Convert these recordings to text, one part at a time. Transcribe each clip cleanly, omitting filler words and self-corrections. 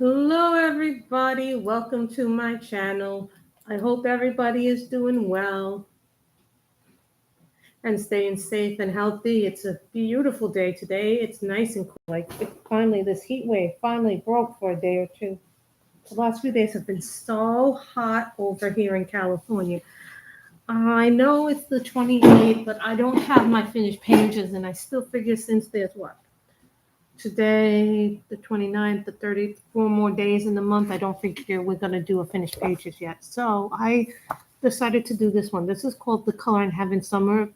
Hello, everybody. Welcome to my channel. I hope everybody is doing well and staying safe and healthy. It's a beautiful day today. It's nice and cool. This heat wave finally broke for a day or two. The last few days have been so hot over here in California. I know it's the 28th, but I don't have my finished pages, and I still figure since there's today, the 29th, the 30th, 4 more days in the month. I don't figure we're going to do a finished pages yet. So I decided to do this one. This is called the Color in Heaven Summer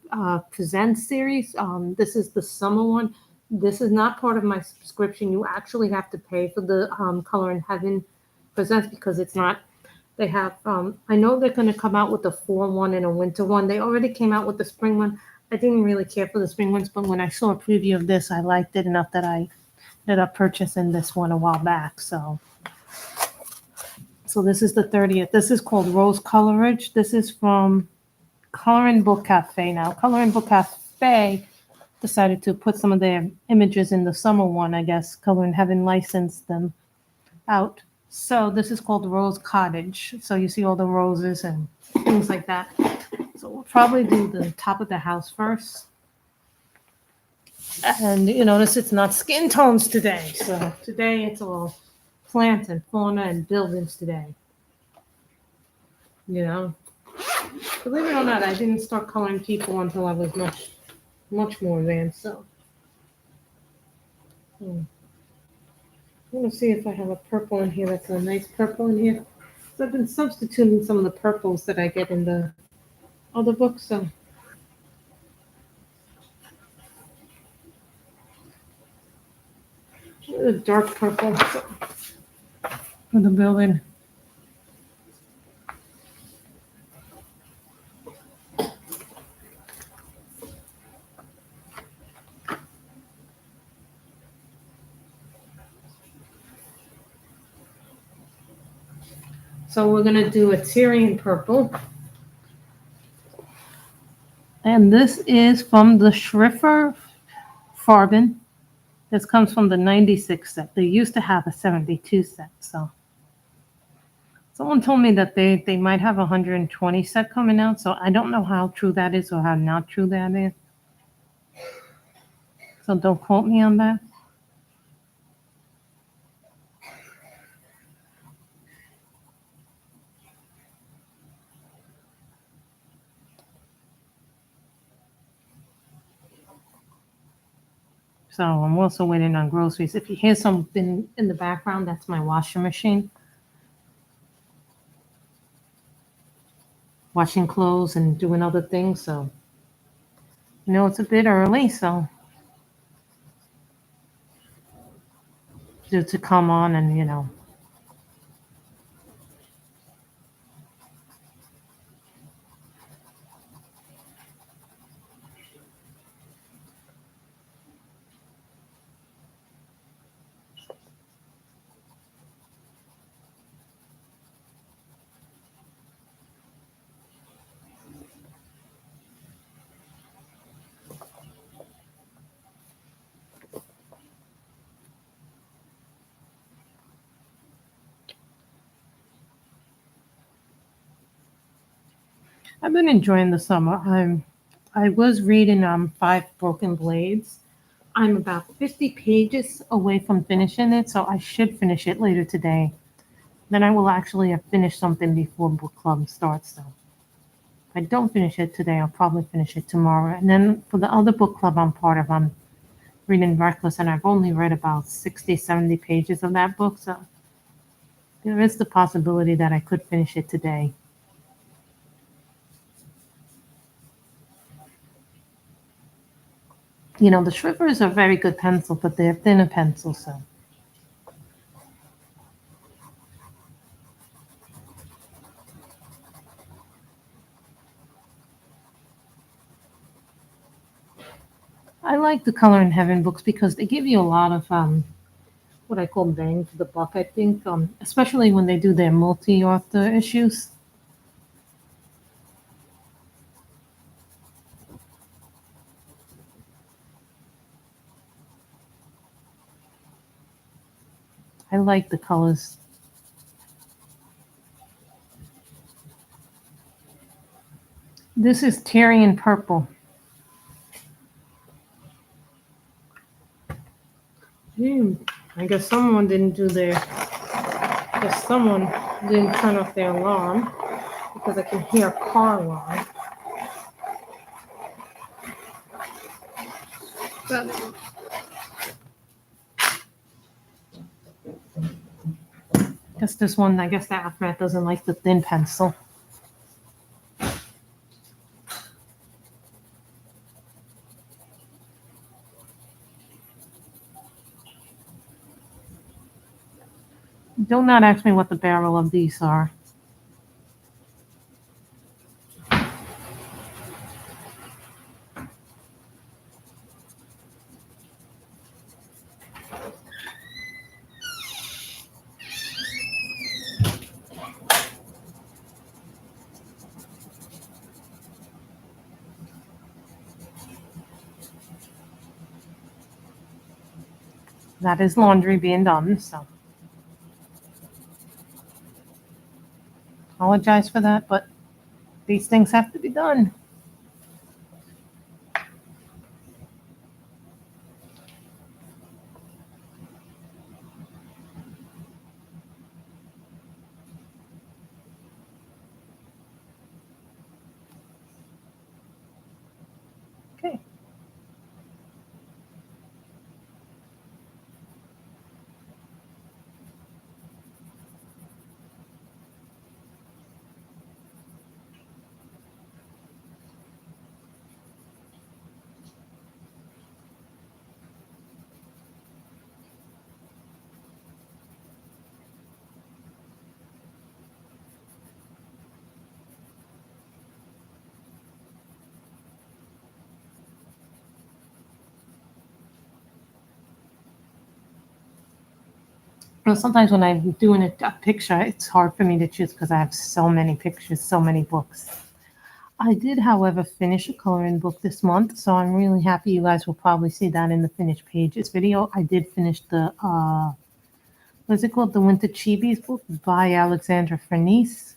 Presents series. This is the summer one. This is not part of my subscription. You actually have to pay for the Color in Heaven Presents because it's not. They have, I know they're going to come out with a fall one and a winter one. They already came out with the spring one. I didn't really care for the spring ones, but when I saw a preview of this, I liked it enough that I ended up purchasing this one a while back. So this is the 30th. This is called Rose Coleridge. This is from Color Book Cafe. Now, Color Book Cafe decided to put some of their images in the summer one. I guess Color in Heaven licensed them out. So this is called Rose Cottage. So you see all the roses and things like that. So we'll probably do the top of the house first. And you notice it's not skin tones today. So today it's all plant and fauna and buildings today. You know, believe it or not, I didn't start coloring people until I was much more advanced. So I'm going to see if I have a purple in here. That's a nice purple in here. So I've been substituting some of the purples that I get in the other books. So a dark purple for the building. So we're going to do a Tyrian purple. And this is from the Schriffer Farben. This comes from the 96 set. They used to have a 72 set. So someone told me that they might have a 120 set coming out. So I don't know how true that is or how not true that is. So don't quote me on that. So I'm also waiting on groceries. If you hear something in the background, that's my washing machine. Washing clothes and doing other things. So, it's a bit early. So, to come on and, I've been enjoying the summer. I was reading Five Broken Blades. I'm about 50 pages away from finishing it, so I should finish it later today. Then I will actually have finished something before book club starts. So if I don't finish it today, I'll probably finish it tomorrow. And then for the other book club I'm part of, I'm reading Reckless, and I've only read about 60, 70 pages of that book. So there is the possibility that I could finish it today. The Shrippers are very good pencil, but they're thinner pencils, so. I like the Color in Heaven books because they give you a lot of what I call bang for the buck, I think, especially when they do their multi-author issues. I like the colors. This is Tyrian purple. I guess someone didn't do their. I guess someone didn't turn off their alarm because I can hear a car alarm. But I guess this one. I guess the Afmat doesn't like the thin pencil. Do not ask me what the barrel of these are. That is laundry being done, so apologize for that, but these things have to be done. Okay. Well, sometimes when I'm doing a picture, it's hard for me to choose because I have so many pictures, so many books. I did, however, finish a coloring book this month, so I'm really happy. You guys will probably see that in the finished pages video. I did finish the, what's it called? The Winter Chibis book by Alexandra Fernice.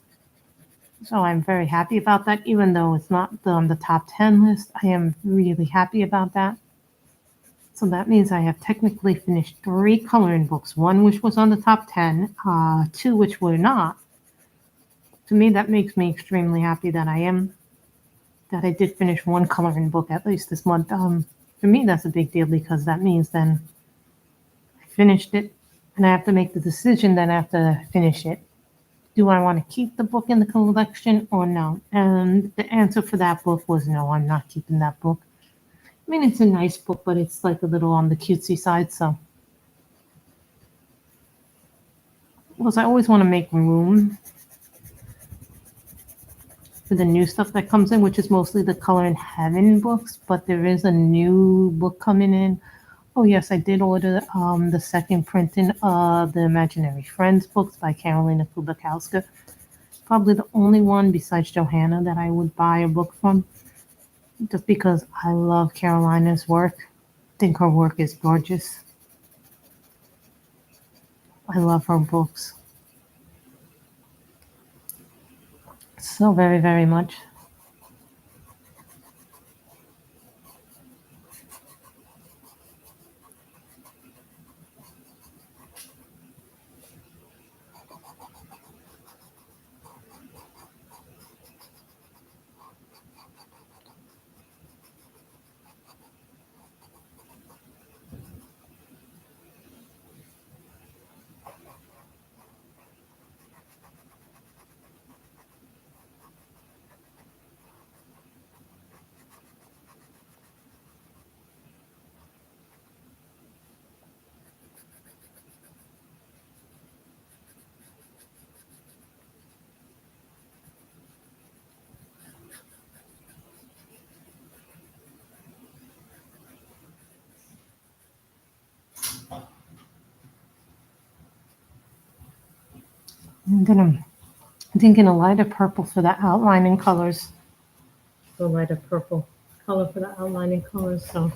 So I'm very happy about that, even though it's not on the top 10 list. I am really happy about that. So that means I have technically finished 3 coloring books, one which was on the top 10, 2 which were not. To me, that makes me extremely happy that I did finish 1 coloring book at least this month. For me, that's a big deal because that means then I finished it and I have to make the decision then after I finish it. Do I want to keep the book in the collection or no? And the answer for that book was no, I'm not keeping that book. I mean, it's a nice book, but it's like a little on the cutesy side, so. Because I always want to make room for the new stuff that comes in, which is mostly the Color in Heaven books, but there is a new book coming in. Oh yes, I did order the second printing of the Imaginary Friends books by Karolina Kubakowska. Probably the only one besides Johanna that I would buy a book from, just because I love Carolina's work. I think her work is gorgeous. I love her books so very, very much. I'm thinking a lighter purple for the outlining colors. The lighter purple color for the outlining colors, so.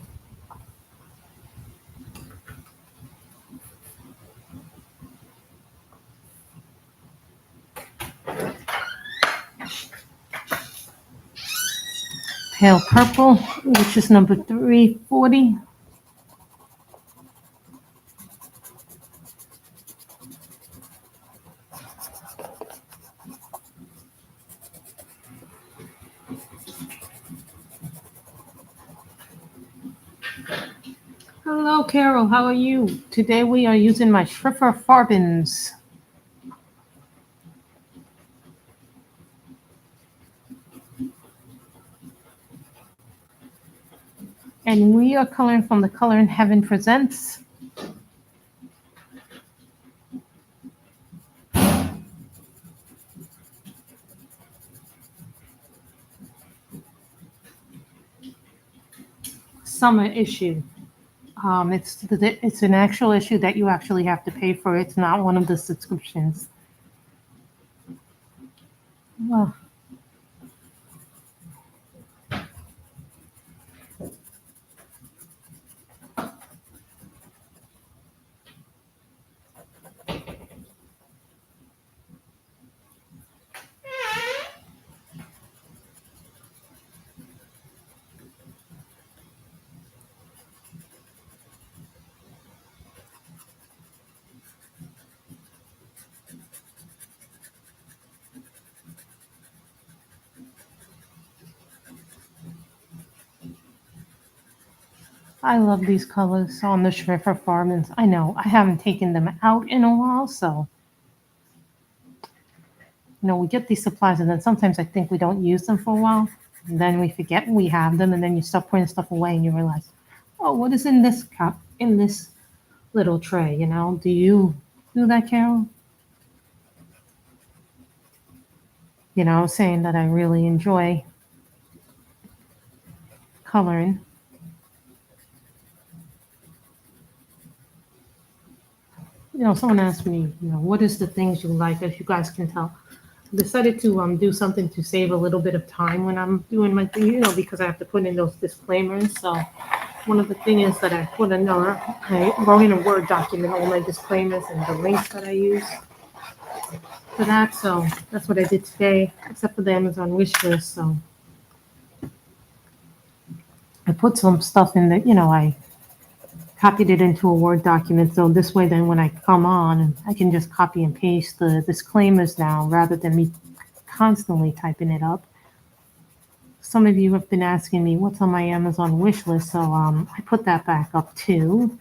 pale purple, which is number 340. Hello, Carol. How are you? Today we are using my Schrieffer Farbens. And we are coloring from the Color in Heaven Presents. Summer issue. It's an actual issue that you actually have to pay for. It's not one of the subscriptions. Well, I love these colors on the Schrieffer Farbens. I know I haven't taken them out in a while, so we get these supplies, and then sometimes I think we don't use them for a while, and then we forget we have them, and then you start putting stuff away, and you realize, oh, what is in this cup, in this little tray? Do you do that, Carol? Saying that I really enjoy coloring. Someone asked me, what is the things you like? As you guys can tell, I decided to do something to save a little bit of time when I'm doing my thing, because I have to put in those disclaimers. So one of the things is that I wrote in a Word document all my disclaimers and the links that I use for that. So that's what I did today, except for the Amazon wish list. So I put some stuff in that, I copied it into a Word document. So this way, then when I come on, I can just copy and paste the disclaimers now rather than me constantly typing it up. Some of you have been asking me what's on my Amazon wish list. So I put that back up too.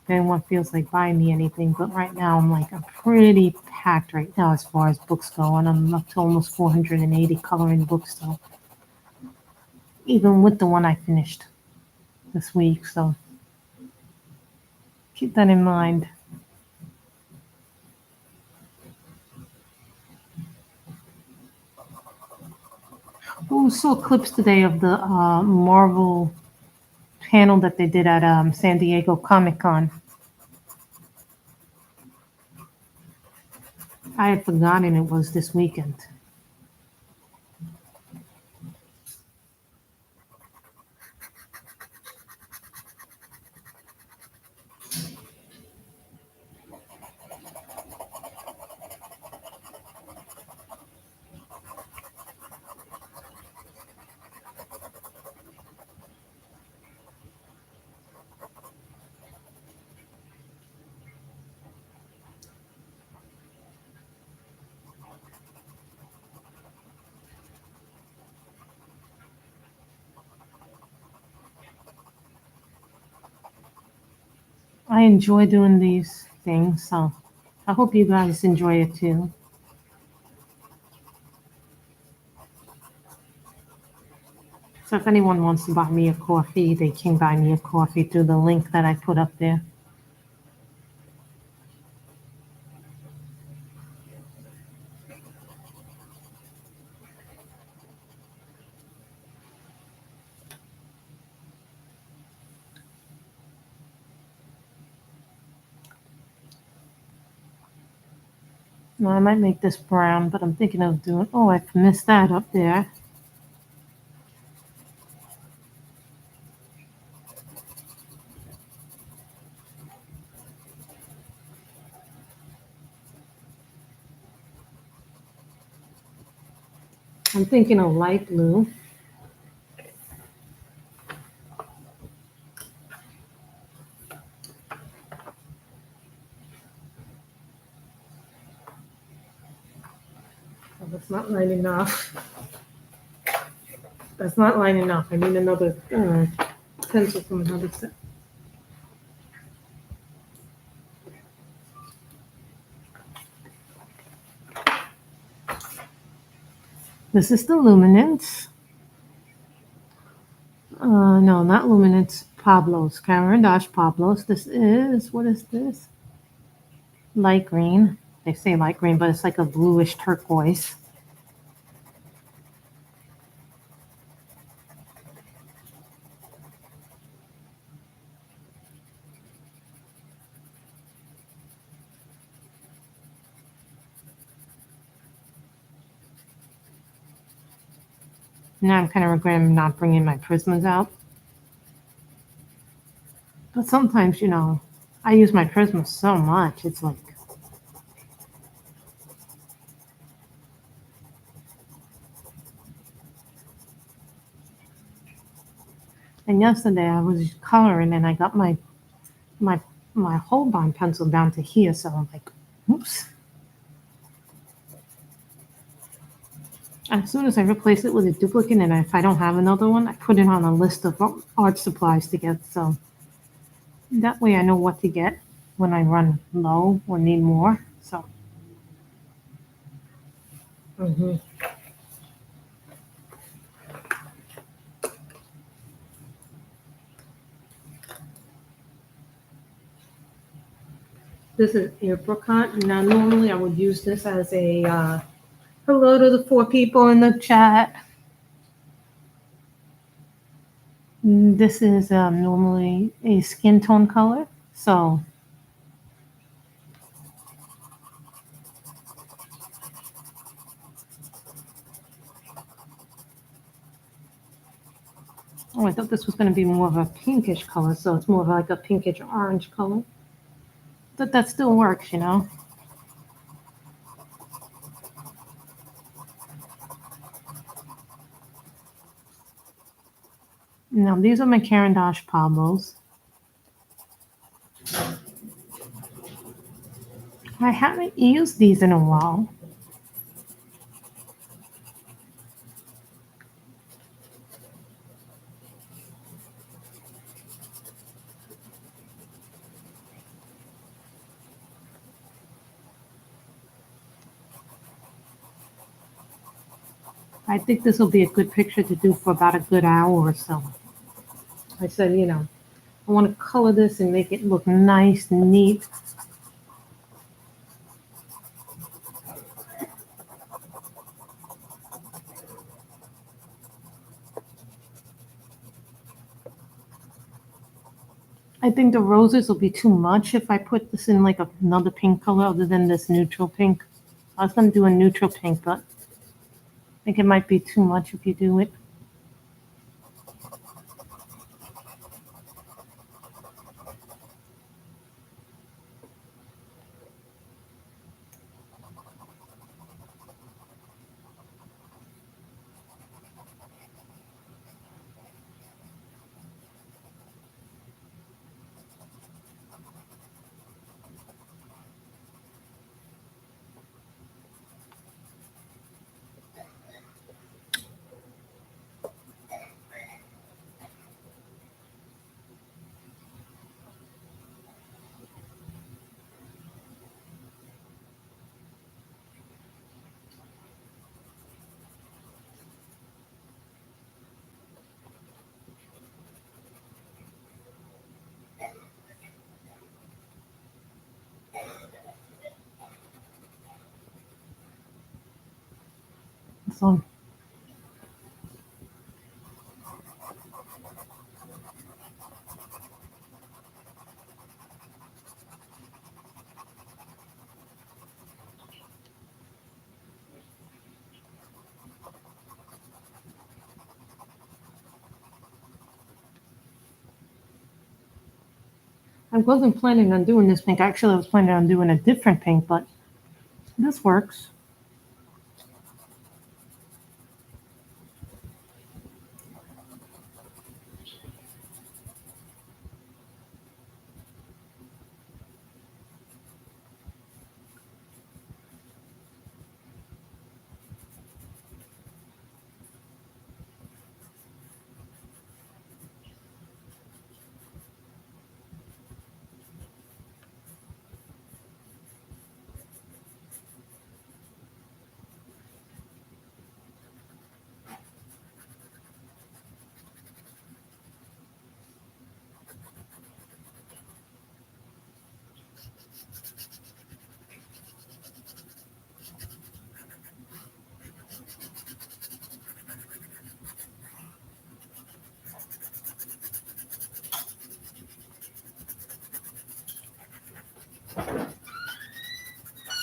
If anyone feels like buying me anything, but right now I'm pretty packed right now as far as books go, and I'm up to almost 480 coloring books. So even with the one I finished this week, so keep that in mind. Oh, saw clips today of the Marvel panel that they did at San Diego Comic-Con. I had forgotten it was this weekend. I enjoy doing these things, so I hope you guys enjoy it too. So if anyone wants to buy me a coffee, they can buy me a coffee through the link that I put up there. Well, I might make this brown, but I'm thinking of doing, oh, I've missed that up there. I'm thinking of light blue. that's not light enough. That's not light enough. I need another pencil from another set. This is the Luminance. No, not Luminance. Pablo's. Cameron Dash Pablo's. This is, what is this? Light green. They say light green, but it's like a bluish turquoise. Now I'm kind of regretting not bringing my Prismas out. But sometimes, you know, I use my Prismas so much, it's like. And yesterday I was coloring and I got my Holbein pencil down to here, so I'm like, oops. As soon as I replace it with a duplicate, and if I don't have another one, I put it on a list of art supplies to get, so that way I know what to get when I run low or need more. So. This is apricot. Now, normally I would use this as a hello to the 4 people in the chat. This is normally a skin tone color, so. Oh, I thought this was going to be more of a pinkish color, so it's more of like a pinkish orange color. But that still works, you know. Now, these are my Caran d'Ache Pablos. I haven't used these in a while. I think this will be a good picture to do for about a good hour or so. I said, you know, I want to color this and make it look nice and neat. I think the roses will be too much if I put this in like another pink color other than this neutral pink. I was going to do a neutral pink, but I think it might be too much if you do it. So I wasn't planning on doing this pink. Actually, I was planning on doing a different pink, but this works.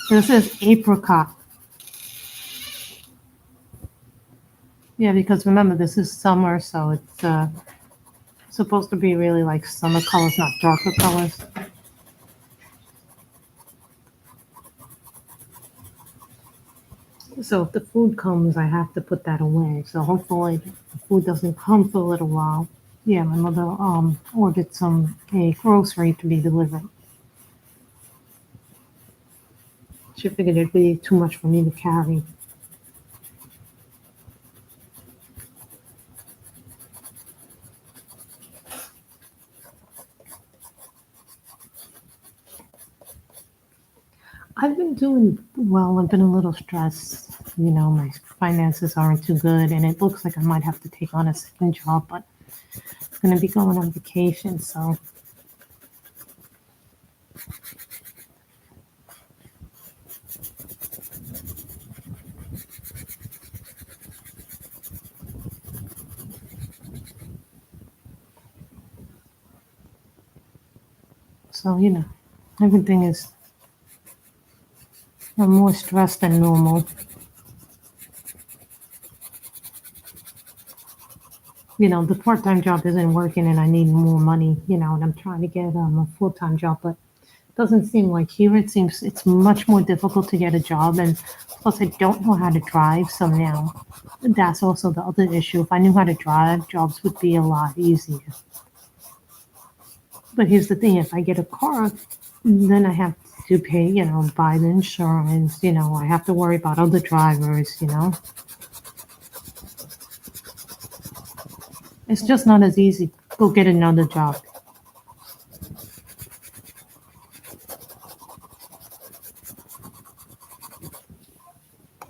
This is apricot. Yeah, because remember, this is summer, so it's supposed to be really like summer colors, not darker colors. So if the food comes, I have to put that away. So hopefully the food doesn't come for a little while. Yeah, my mother ordered a grocery to be delivered. She figured it'd be too much for me to carry. I've been doing well. I've been a little stressed. You know, my finances aren't too good, and it looks like I might have to take on a second job, but I'm going to be going on vacation, so. So, you know, everything is I'm more stressed than normal. You know, the part-time job isn't working and I need more money, you know, and I'm trying to get a full-time job, but it doesn't seem like here. It seems it's much more difficult to get a job, and plus I don't know how to drive, so now that's also the other issue. If I knew how to drive, jobs would be a lot easier. But here's the thing, if I get a car, then I have to pay, you know, buy the insurance, you know, I have to worry about other drivers, you know. It's just not as easy. Go get another job.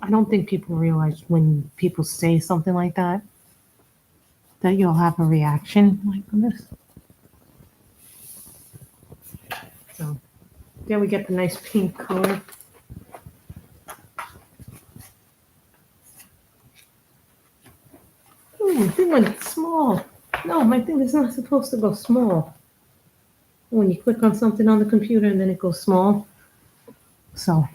I don't think people realize when people say something like that you'll have a reaction like this. So there we get the nice pink color. Ooh, my thing went small. No, my thing is not supposed to go small. When you click on something on the computer and then it goes small. So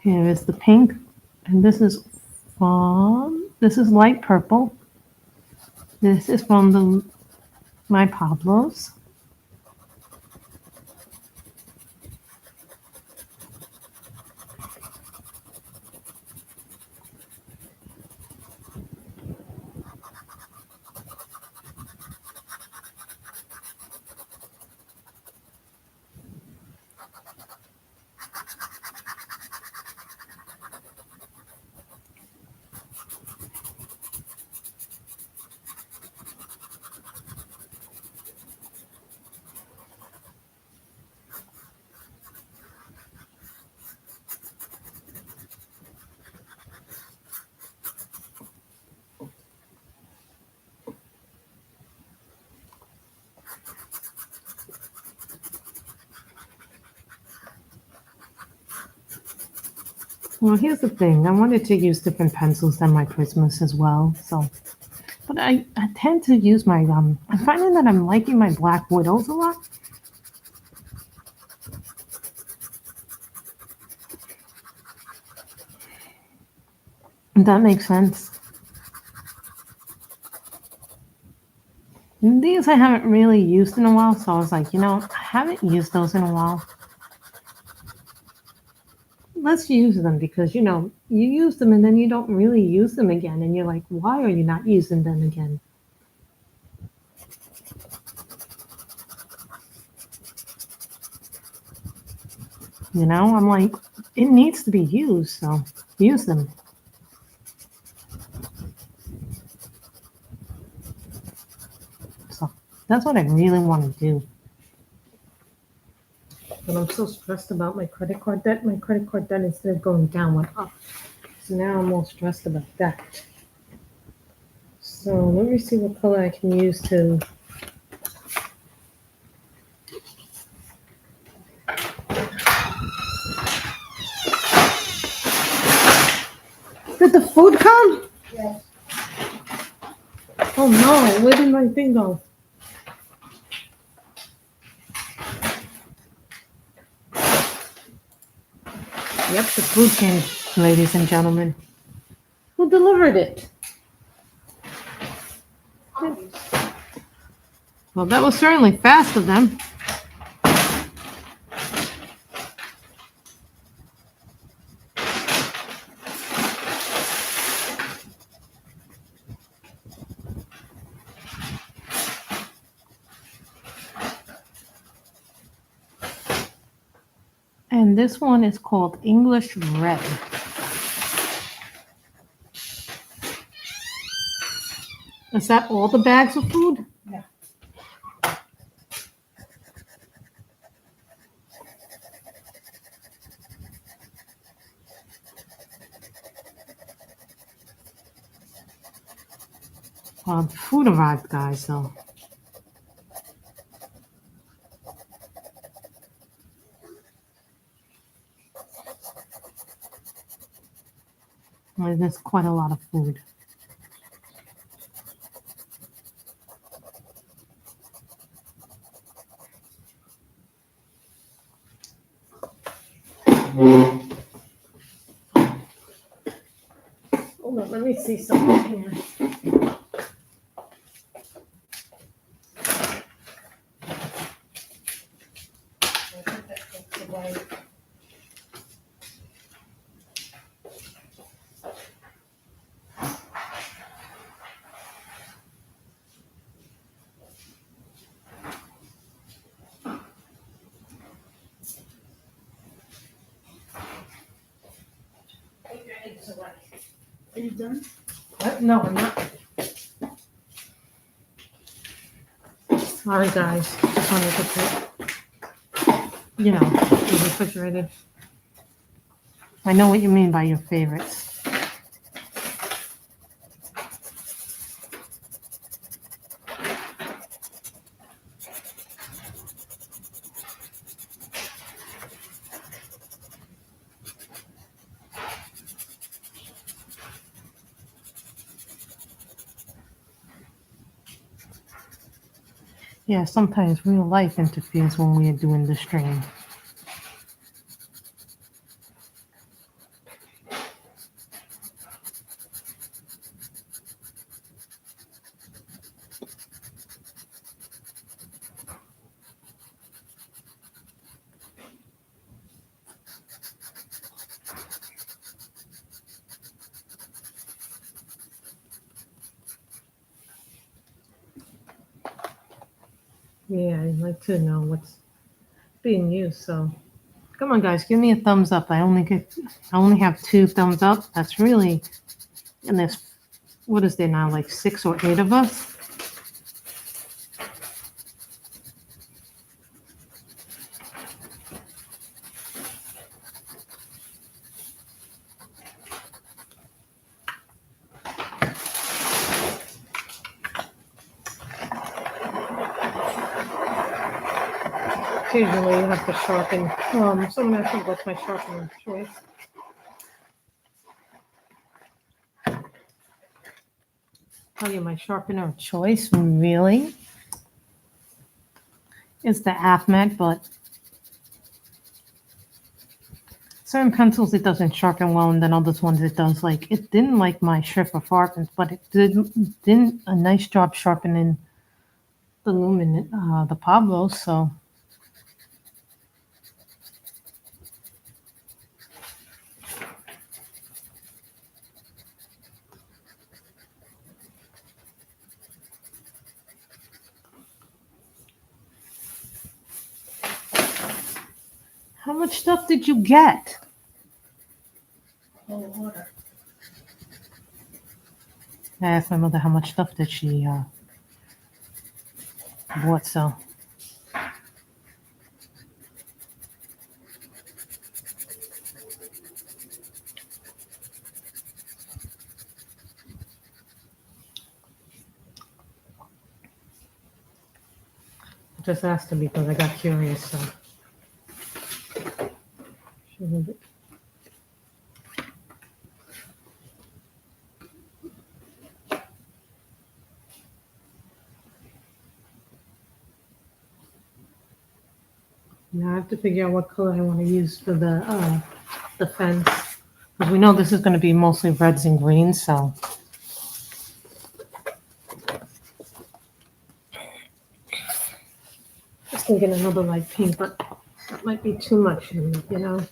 here is the pink, and this is light purple. This is from my Pablos. Well, here's the thing. I wanted to use different pencils than my Christmas as well. So, but I tend to use my I'm finding that I'm liking my Black Widows a lot. If that makes sense. And these I haven't really used in a while, so I was like, you know, I haven't used those in a while. Let's use them because, you know, you use them and then you don't really use them again. And you're like, why are you not using them again? You know, I'm like, it needs to be used, so use them. So that's what I really want to do. But I'm so stressed about my credit card debt. My credit card debt, instead of going down, went up. So now I'm more stressed about that. So let me see what color I can use to. Did the food come? Yes. Oh no, where did my thing go? Yep, the food changed, ladies and gentlemen. Who delivered it? Well, that was certainly fast of them. And this one is called English Red. Is that all the bags of food? Yeah. Food arrived, guys, so. Well, there's quite a lot of food. Hold on, let me see something here. Are you done? No, I'm not. Sorry, guys. Just wanted to put, the refrigerated. I know what you mean by your favorites. Yeah, sometimes real life interferes when we are doing the stream. Yeah, I'd like to know what's being used, so come on, guys, give me a thumbs up. I only have 2 thumbs up. That's really, and there's, what is there now, like 6 or 8 of us? Occasionally you have to sharpen. Someone asked me what's my sharpener choice. Tell you my sharpener of choice, really, is the AFMAT, but certain pencils it doesn't sharpen well, and then others ones it does. Like, it didn't like my Schiffer sharpens, but it did a nice job sharpening the Lumen, the Pablo, so. How much stuff did you get? Oh, water. I asked my mother how much stuff did she bought, so. I just asked her because I got curious, so. Now I have to figure out what color I want to use for the the fence. Because we know this is going to be mostly reds and greens, so. Just thinking another light pink, but that might be too much, you know.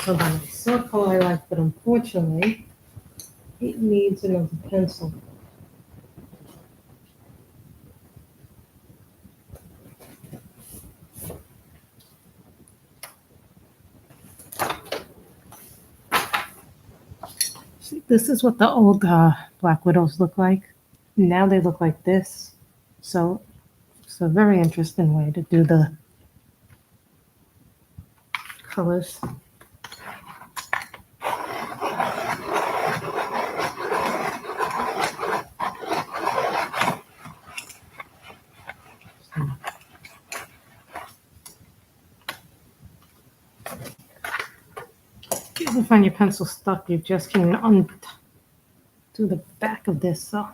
Hold on, I saw a color I like, but unfortunately, it needs another pencil. See, this is what the old Black Widows look like. Now they look like this. So it's a very interesting way to do the colors. If you ever find your pencil stuck, you just can undo the back of this. So.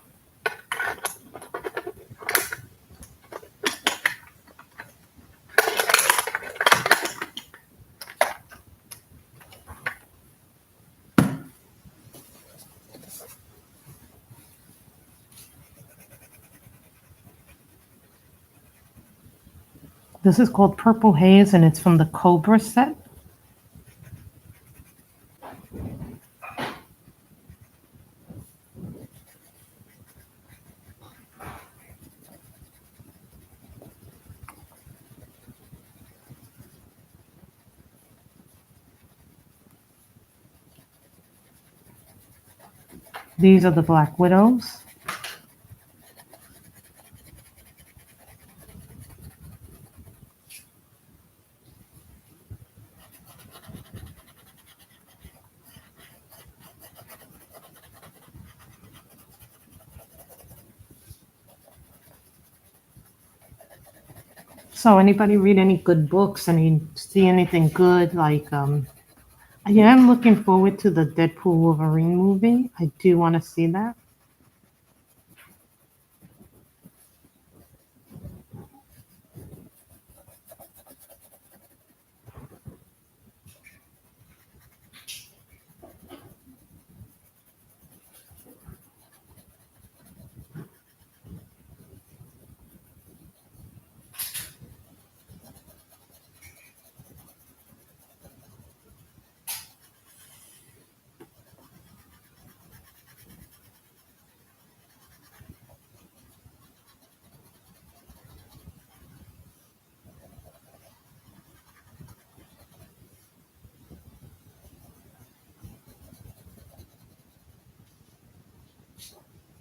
This is called Purple Haze, and it's from the Cobra set. These are the Black Widows. So anybody read any good books? See anything good? Like, I am looking forward to the Deadpool Wolverine movie. I do want to see that.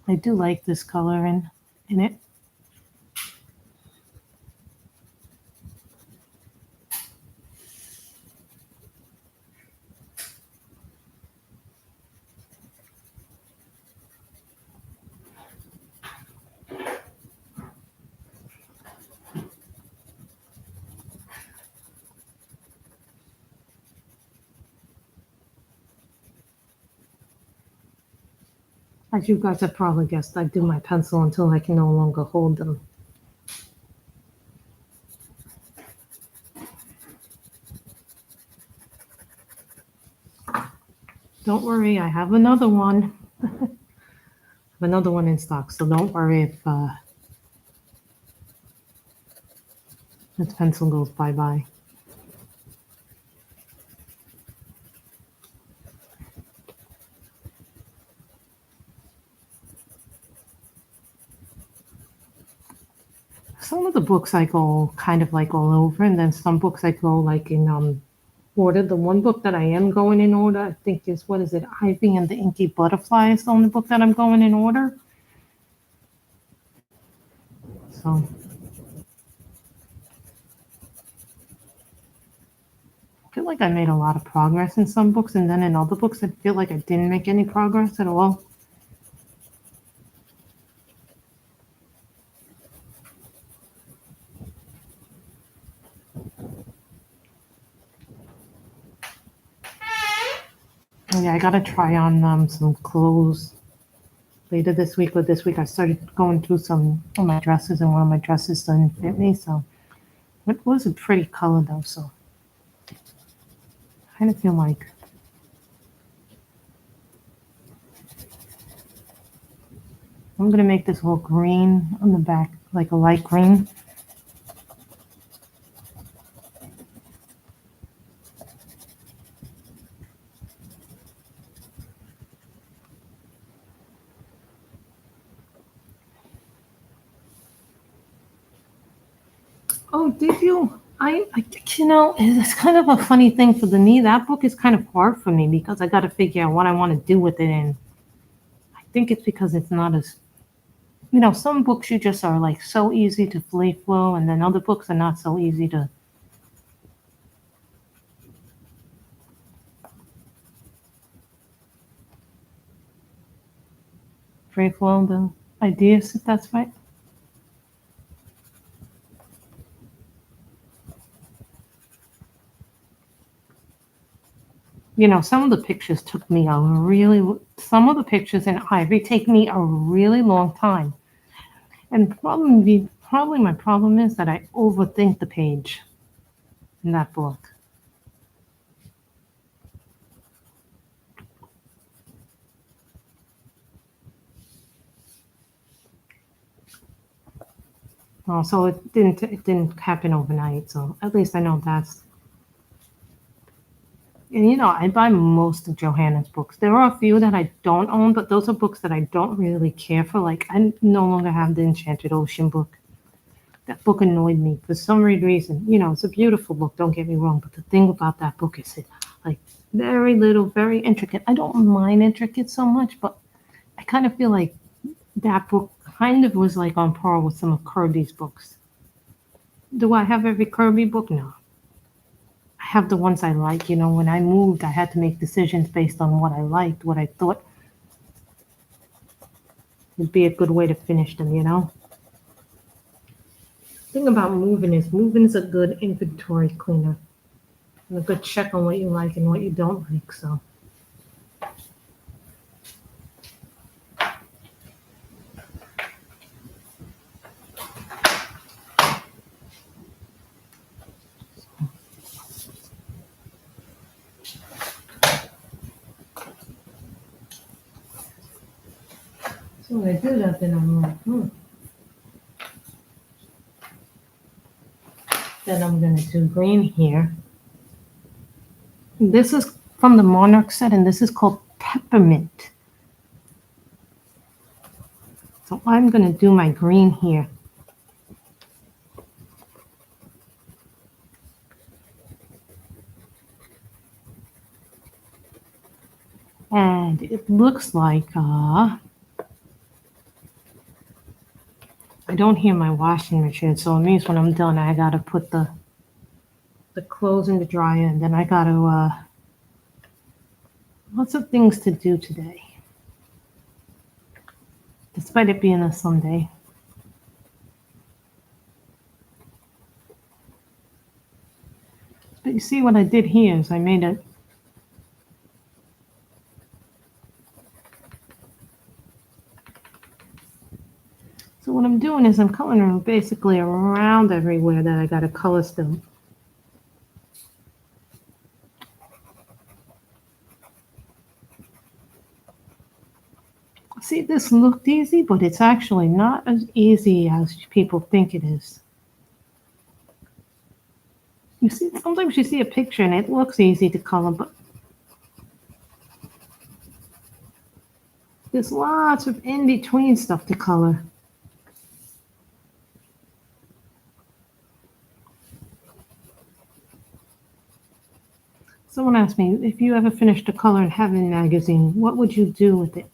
I do like this color in it. As you guys have probably guessed, I do my pencil until I can no longer hold them. Don't worry, I have another one. I have another one in stock, so don't worry if this pencil goes bye-bye. some of the books I go kind of like all over, and then some books I go like in order. The one book that I am going in order, I think is, what is it? Ivy and the Inky Butterfly is the only book that I'm going in order. So I feel like I made a lot of progress in some books, and then in other books I feel like I didn't make any progress at all. Yeah, I gotta try on some clothes later this week or this week. I started going through some of my dresses, and one of my dresses didn't fit me, so it was a pretty color though, so I kind of feel like I'm gonna make this whole green on the back, like a light green. Oh, did you? It's kind of a funny thing for the knee. That book is kind of hard for me because I got to figure out what I want to do with it. And I think it's because it's not as, some books you just are like so easy to free flow, and then other books are not so easy to free flow the ideas, if that's right. Some of the pictures took me some of the pictures in Ivy take me a really long time. And probably my problem is that I overthink the page in that book. Oh, so it didn't happen overnight. So at least I know that's. And I buy most of Johanna's books. There are a few that I don't own, but those are books that I don't really care for. Like I no longer have the Enchanted Ocean book. That book annoyed me for some weird reason. It's a beautiful book, don't get me wrong, but the thing about that book is like very little, very intricate. I don't mind intricate so much, but I kind of feel like that book kind of was like on par with some of Kirby's books. Do I have every Kirby book? No. I have the ones I like. When I moved, I had to make decisions based on what I liked, what I thought would be a good way to finish them. The thing about moving is a good inventory cleaner and a good check on what you like and what you don't like. So. So when I do that, then I'm like, Then I'm going to do green here. This is from the Monarch set, and this is called Peppermint. So I'm going to do my green here. And it looks like, I don't hear my washing machine, so it means when I'm done, I got to put the clothes in the dryer, and then I got to, lots of things to do today, despite it being a Sunday. But you see what I did here is I made it. So what I'm doing is I'm coloring basically around everywhere that I got to color still. See, this looked easy, but it's actually not as easy as people think it is. You see, sometimes you see a picture and it looks easy to color, but there's lots of in-between stuff to color. Someone asked me, if you ever finished a Color in Heaven magazine, what would you do with it?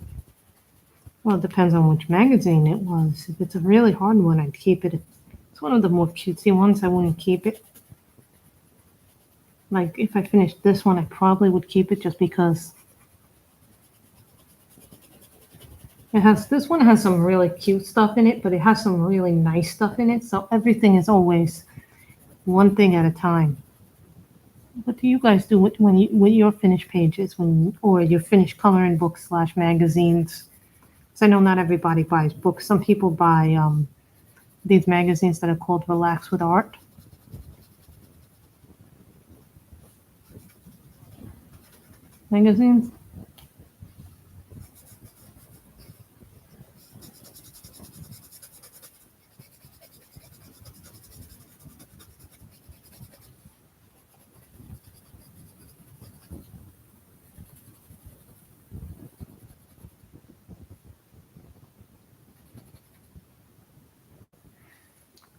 Well, it depends on which magazine it was. If it's a really hard one, I'd keep it. If it's one of the more cutesy ones, I wouldn't keep it. Like, if I finished this one, I probably would keep it just because this one has some really cute stuff in it, but it has some really nice stuff in it. So everything is always one thing at a time. What do you guys do with your finished pages or your finished coloring books / magazines? Because I know not everybody buys books. Some people buy these magazines that are called Relax with Art. Magazines.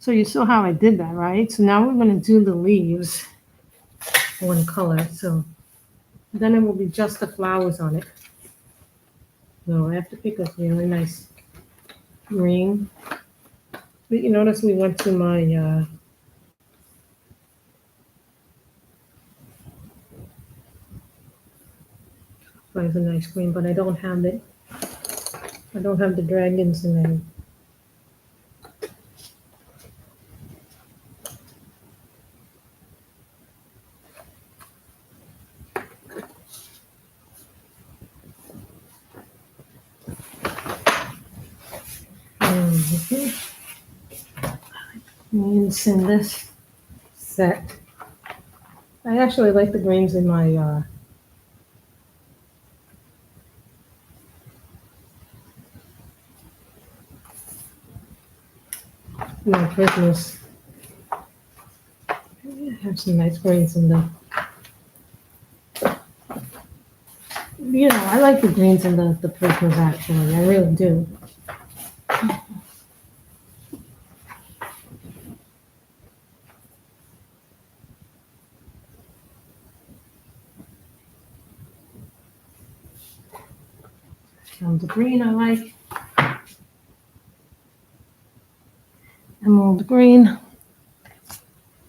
So you saw how I did that, right? So now we're going to do the leaves one color. So then it will be just the flowers on it. No, I have to pick a really nice green. But you notice we went to my finds a nice green, but I don't have it. I don't have the dragons in there. Greens in this set. I actually like the greens in my Christmas. I have some nice greens in them. You know, I like the greens in the Christmas actually. I really do. The green I like. Emerald green.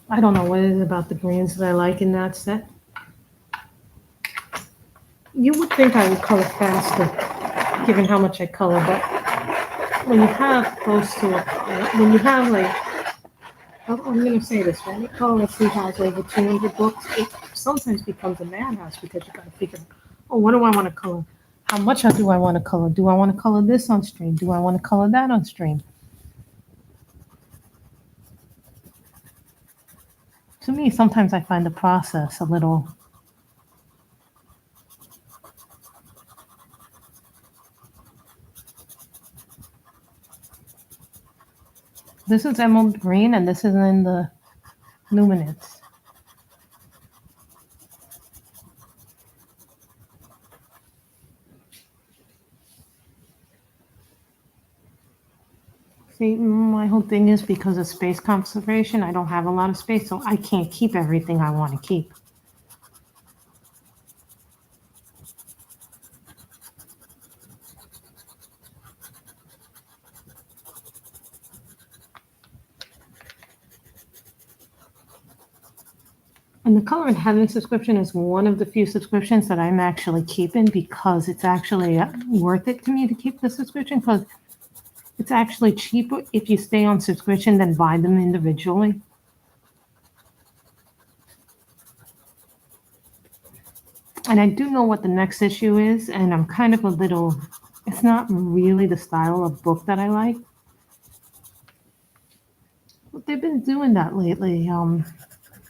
I don't know what it is about the greens that I like in that set. You would think I would color faster, given how much I color, but when you have close to when you have like, I'm going to say this, when you color who has over 200 books, it sometimes becomes a madhouse because you got to figure out, oh, what do I want to color? How much do I want to color? Do I want to color this on stream? Do I want to color that on stream? To me, sometimes I find the process a little. This is emerald green, and this is in the luminance. See, my whole thing is because of space conservation, I don't have a lot of space, so I can't keep everything I want to keep. And the Color in Heaven subscription is one of the few subscriptions that I'm actually keeping because it's actually worth it to me to keep the subscription because it's actually cheaper if you stay on subscription than buy them individually. And I do know what the next issue is, and I'm kind of a little, it's not really the style of book that I like. But they've been doing that lately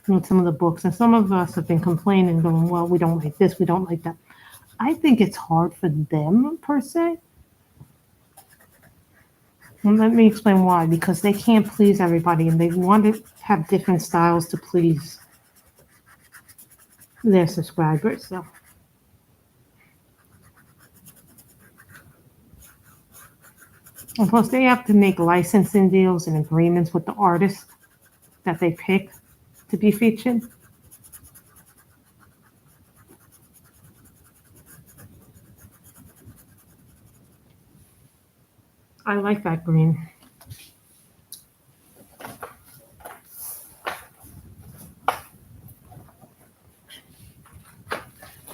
with some of the books, and some of us have been complaining, going, well, we don't like this, we don't like that. I think it's hard for them, per se. And let me explain why, because they can't please everybody, and they want to have different styles to please their subscribers, so. And plus, they have to make licensing deals and agreements with the artists that they pick to be featured. I like that green.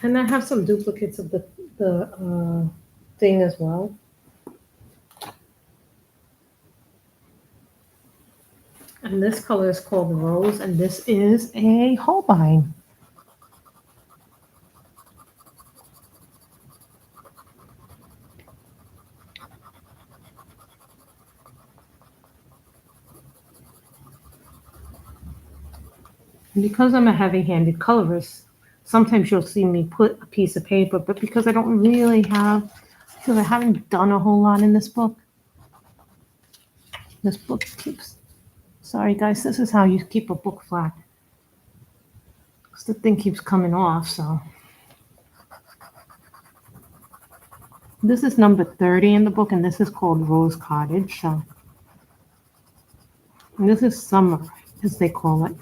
And I have some duplicates of the thing as well. And this color is called Rose, and this is a Holbein. And because I'm a heavy-handed colorist, sometimes you'll see me put a piece of paper, but because I don't really have, because I haven't done a whole lot in this book keeps, sorry guys, this is how you keep a book flat. Because the thing keeps coming off, so. This is number 30 in the book, and this is called Rose Cottage, so. And this is summer, as they call it.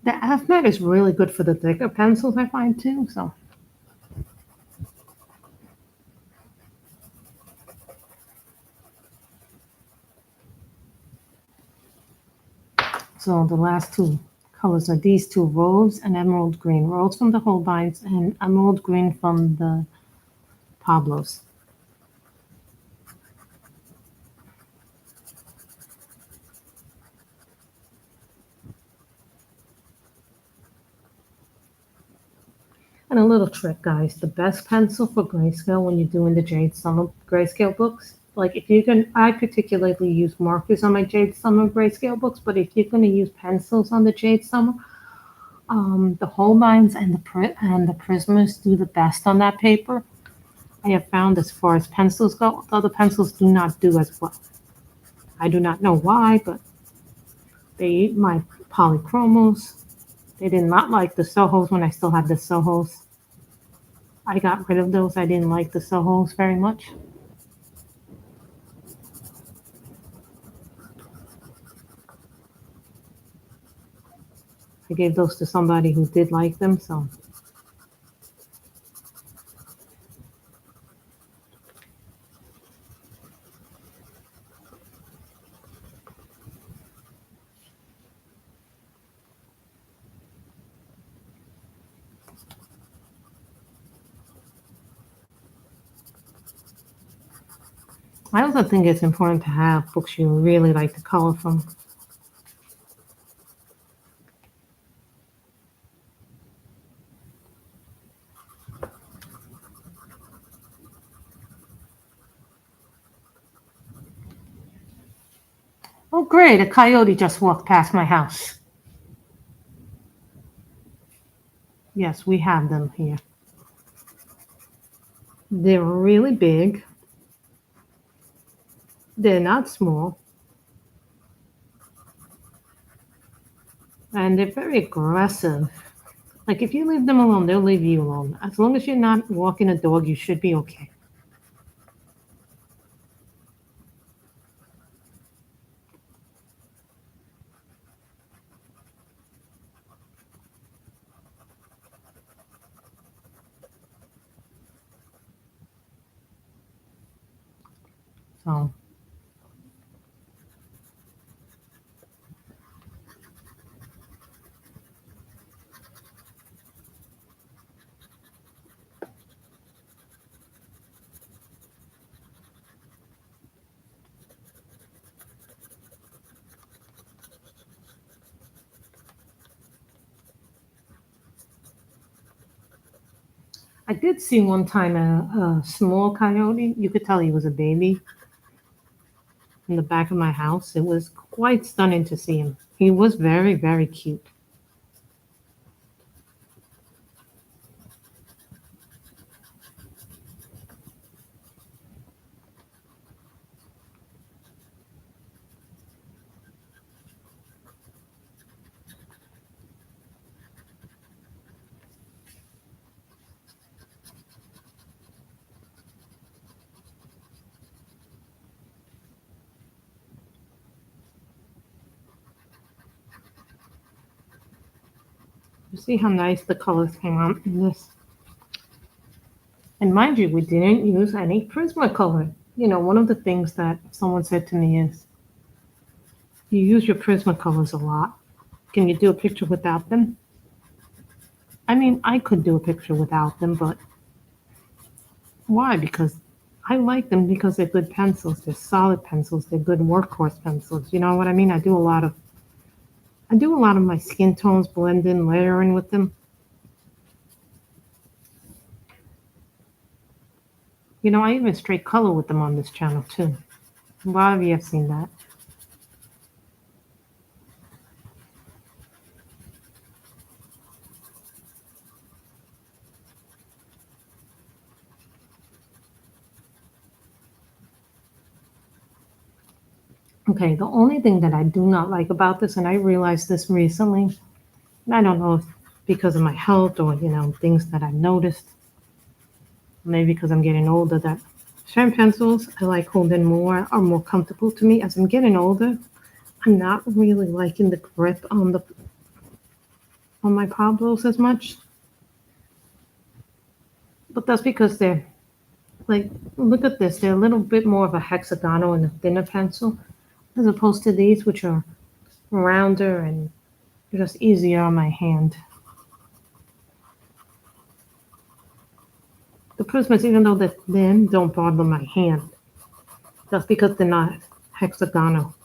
The F-Mat is really good for the thicker pencils, I find too, so. So the last two colors are these two, Rose and Emerald Green. Rose from the Holbeins and Emerald Green from the Pablos. And a little trick, guys. The best pencil for grayscale when you're doing the Jade Summer grayscale books, like if you can, I particularly use markers on my Jade Summer grayscale books, but if you're going to use pencils on the Jade Summer, the Holbeins and the Prismers do the best on that paper. I have found as far as pencils go, the other pencils do not do as well. I do not know why, but they eat my polychromos. They did not like the Sohos when I still had the Sohos. I got rid of those. I didn't like the Sohos very much. I gave those to somebody who did like them, so. I also think it's important to have books you really like the color from. Oh, great, a coyote just walked past my house. Yes, we have them here. They're really big. They're not small. And they're very aggressive. Like if you leave them alone, they'll leave you alone. As long as you're not walking a dog, you should be okay. So I did see one time a small coyote. You could tell he was a baby in the back of my house. It was quite stunning to see him. He was very, very cute. You see how nice the colors came out in this? And mind you, we didn't use any Prismacolor. You know, one of the things that someone said to me is, you use your Prismacolors a lot. Can you do a picture without them? I mean, I could do a picture without them, but why? Because I like them because they're good pencils. They're solid pencils. They're good workhorse pencils. You know what I mean? I do a lot of my skin tones blend in, layering with them. You know, I even straight color with them on this channel too. A lot of you have seen that. Okay, the only thing that I do not like about this, and I realized this recently, and I don't know if because of my health or, you know, things that I've noticed, maybe because I'm getting older, that certain pencils I like holding more are more comfortable to me. As I'm getting older, I'm not really liking the grip on my Pablos as much. But that's because they're like, look at this, they're a little bit more of a hexagonal and a thinner pencil, as opposed to these, which are rounder and just easier on my hand. The Prismas, even though they're thin, don't bother my hand. That's because they're not hexagonal.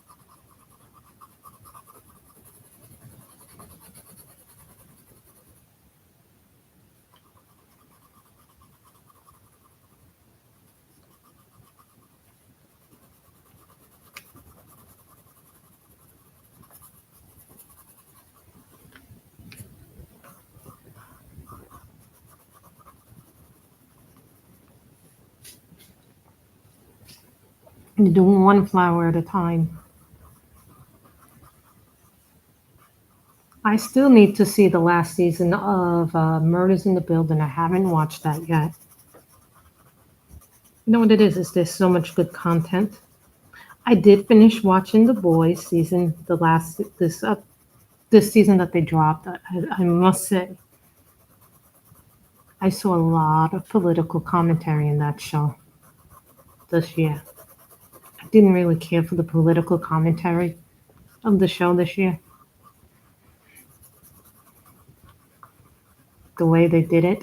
You're doing one flower at a time. I still need to see the last season of Murders in the Building. I haven't watched that yet. You know what it is? Is there's so much good content. I did finish watching The Boys season, this season that they dropped. I must say, I saw a lot of political commentary in that show this year. I didn't really care for the political commentary of the show this year. The way they did it.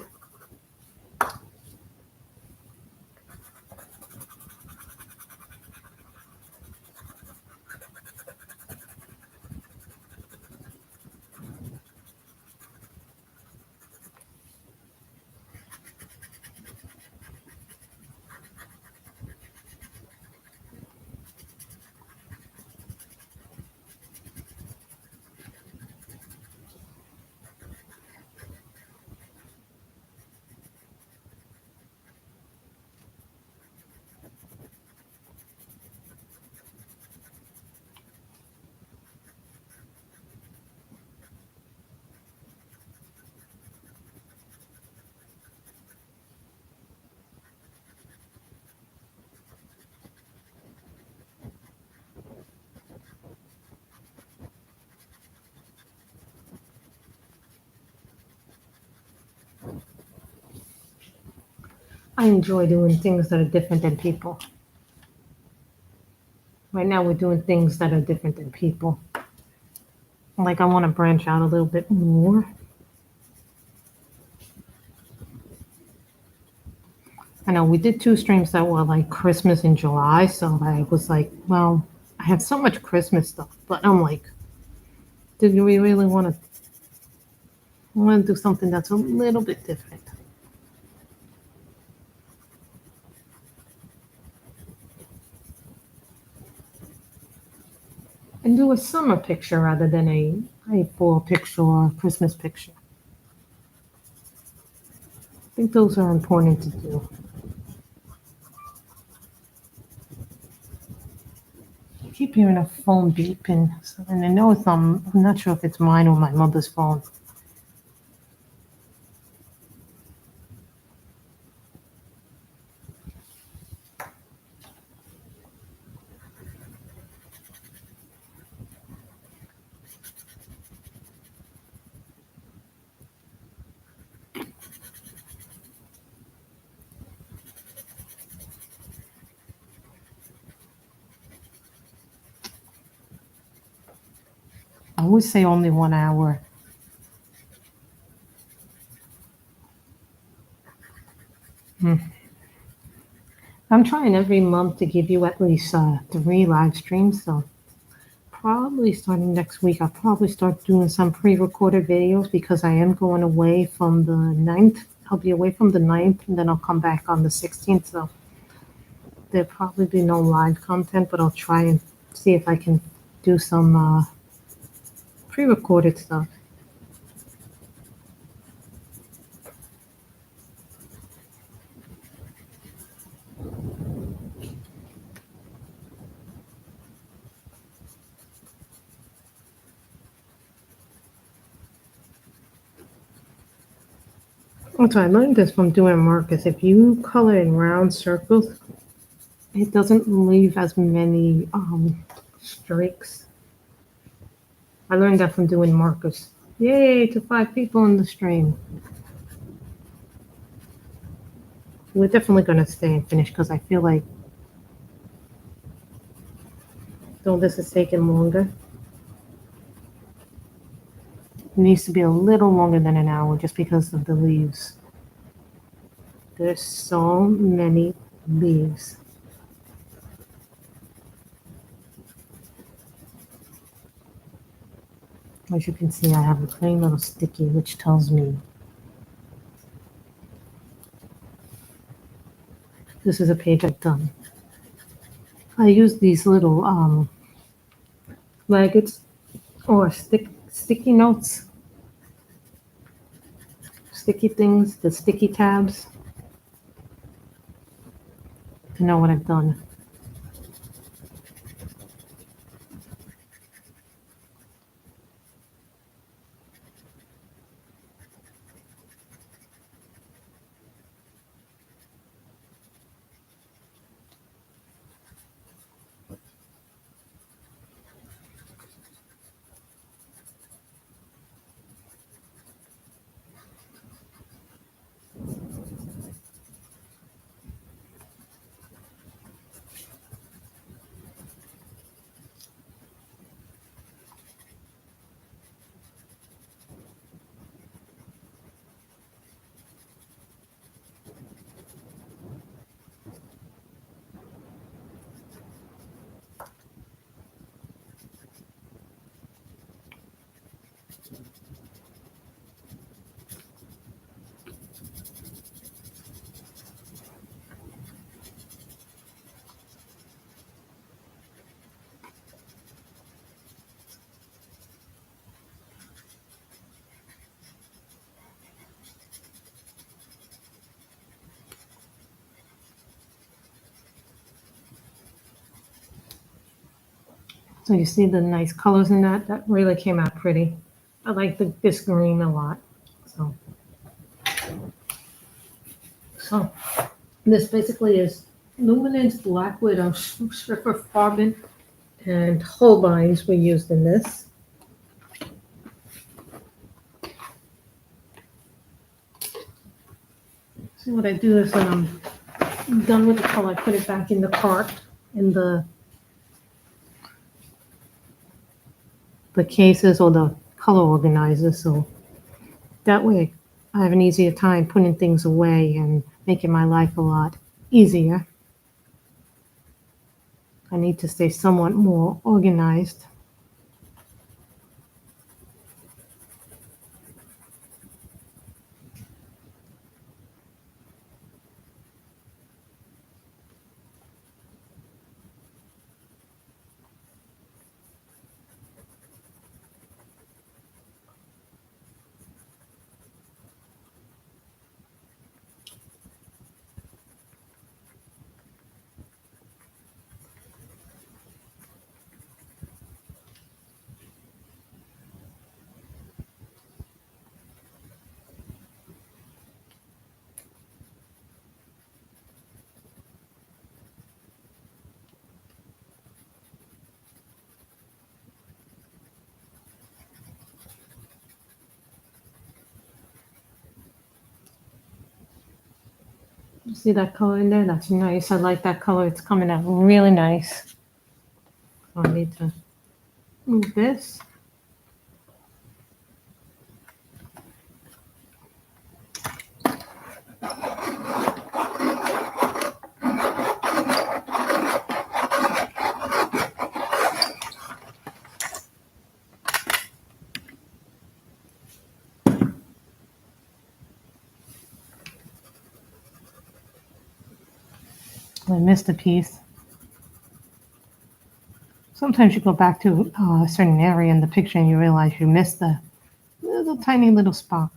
I enjoy doing things that are different than people. Right now, we're doing things that are different than people. Like, I want to branch out a little bit more. I know we did two streams that were like Christmas in July, so I was like, well, I have so much Christmas stuff, but I'm like, do we really want to do something that's a little bit different? And do a summer picture rather than a fall picture or a Christmas picture. I think those are important to do. I keep hearing a phone beeping, and I know I'm not sure if it's mine or my mother's phone. I always say only 1 hour. I'm trying every month to give you at least 3 live streams, so probably starting next week, I'll probably start doing some pre-recorded videos because I am going away from the 9th. I'll be away from the 9th, and then I'll come back on the 16th, so there'll probably be no live content, but I'll try and see if I can do some pre-recorded stuff. So I learned this from doing Marcus. If you color in round circles, it doesn't leave as many streaks. I learned that from doing Marcus. Yay, to 5 people in the stream. We're definitely going to stay and finish because I feel like though this is taking longer, it needs to be a little longer than an hour just because of the leaves. There's so many leaves. As you can see, I have a plain little sticky, which tells me this is a page I've done. I use these little maggots or sticky notes, sticky things, the sticky tabs to know what I've done. So you see the nice colors in that? That really came out pretty. I like this green a lot. So this basically is luminance black widow stripper carbon and Holbeins were used in this. See what I do is when I'm done with the color, I put it back in the cart in the cases or the color organizers, so that way I have an easier time putting things away and making my life a lot easier. I need to stay somewhat more organized. You see that color in there? That's nice. I like that color. It's coming out really nice. So I need to move this. I missed a piece. Sometimes you go back to a certain area in the picture and you realize you missed the little tiny little spot.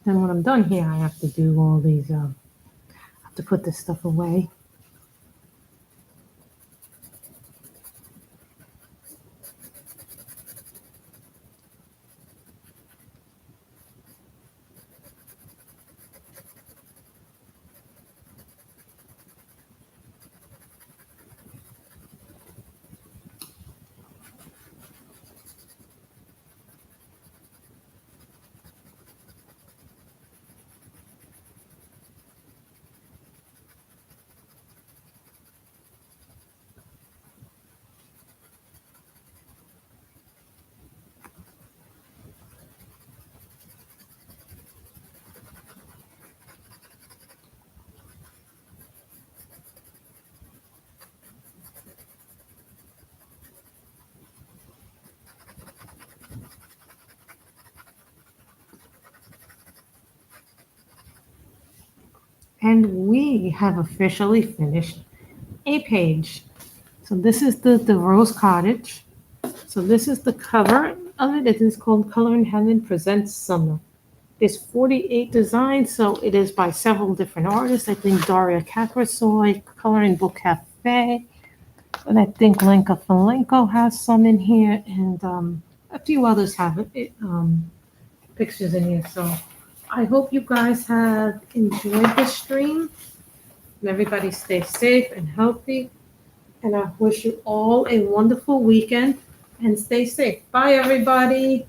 Then when I'm done here, I have to do all these, I have to put this stuff away. And we have officially finished a page. So this is the Rose Cottage. So this is the cover of it. It is called Color in Heaven Presents Summer. There's 48 designs, so it is by several different artists. I think Daria Kakrasoy, Coloring Book Cafe, and I think Lenka Falenko has some in here, and a few others have pictures in here. So I hope you guys have enjoyed this stream, and everybody stay safe and healthy. And I wish you all a wonderful weekend and stay safe. Bye, everybody.